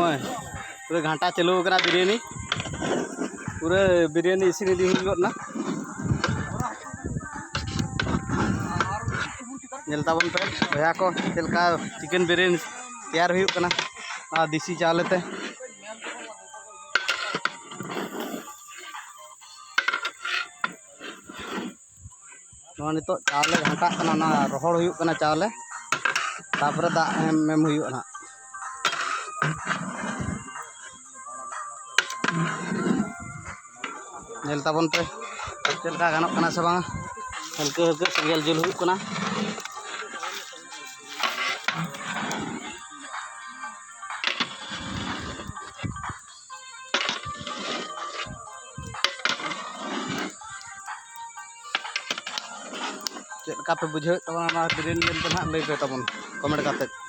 नॉय पूरे घंटा चलो करा बिरयानी पूरे बिरयानी इसी ने दी हुई ना जलता बन पे भैया को चलका चिकन बिरयानी तैयार हुई करना देसी चावल ते नित चावले घाटा रहड़ हुई चावले तापर दा एम हुई नेलताबन पे चलका गाना से बांगा हल्के हल्के सेंगल जुल हुई चलका पे बुझे तब बिरयानी लई पे तब कमेंट करते।